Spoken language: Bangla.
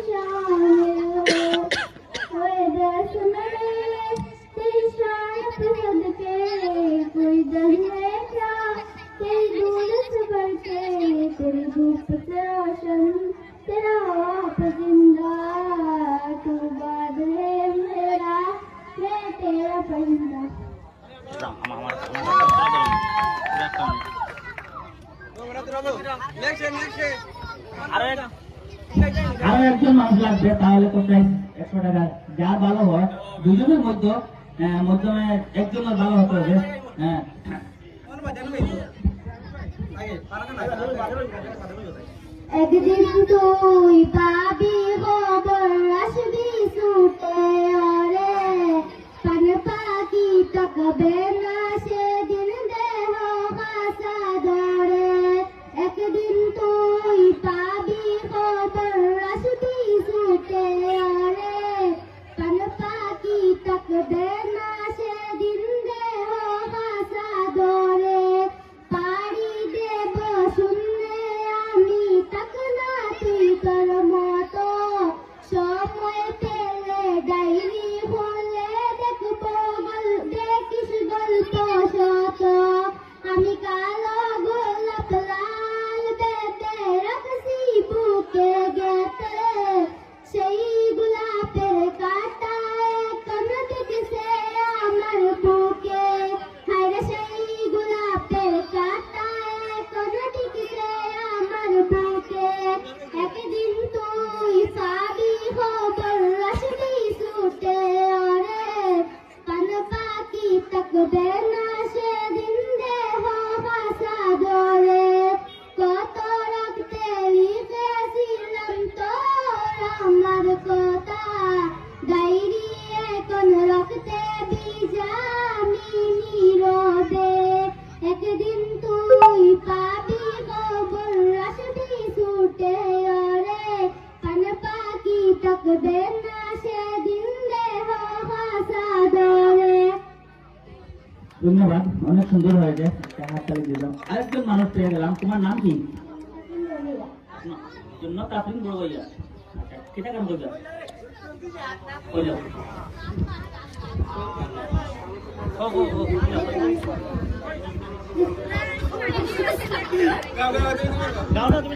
शामिल हो, कोई दर्श में तेरी शान पसंद के, कोई दर्द क्या तेरी दूर से बढ़ के, तेरी धूप से रोशन तेरा आप जिंदा, तू बाद है मेरा, मैं तेरा परिंदा। আরো একজন মানুষ লাগবে, তাহলে তো প্রায় 100 টাকা। যা ভালো হয় দুজনের মধ্যে মধ্যমে একজনের ভালো হতে হবে। একদিন তুই পাবি খবর, আসবি ছুটে ওরে, পান পাখি তাকাবে না সেদিন দেহ কাঁচা ধরে। একদিন তুই পাবি খবর, আসবি ছুটে ওরে, পান পাখি তাকাবে না সেদিন দেহ কাঁচা ধরে। পাড়ি দেব শূন্যে আমি, তাকনা তুই তোর মতো, সময় পেলে ডায়েরি খুলে দেখবো, দেখিস গল্প শত। আমি কালো গোলাপ লাল বেঁধে রাখছি বুকে গেতে, সেই গোলাপের কাঁটা এখন দেখছে আমার বুকে। হায়রে সেই গোলাপের কাঁটা এখন দেখছে আমার বুকে। একদিন তুই পাবি খবর, আসবি ছুটে ওরে, পান পাখি তাকবে না সেদিন দেহ কাঁচা ধরে। কত রাখতে লিখেছিলাম তোর আমার কথা, ডায়েরি এখন রাখতে ভিজা আমি নীরবে। একদিন তুই পাবি খবর, আসবি ছুটে ওরে, পান পাখি তাকবে না সেদিন দেহ কাঁচা ধরে। ধন্যবাদ, অনেক সুন্দর হয়েছে, একটা হাততালি দিলাম। আরেকজন মানুষ পেয়ে গেলাম, তোমার নাম কি? জন্য তাফরিন বড় ভাইয়া। আচ্ছা, কেটা কাম করবে? কইলো গাও তুমি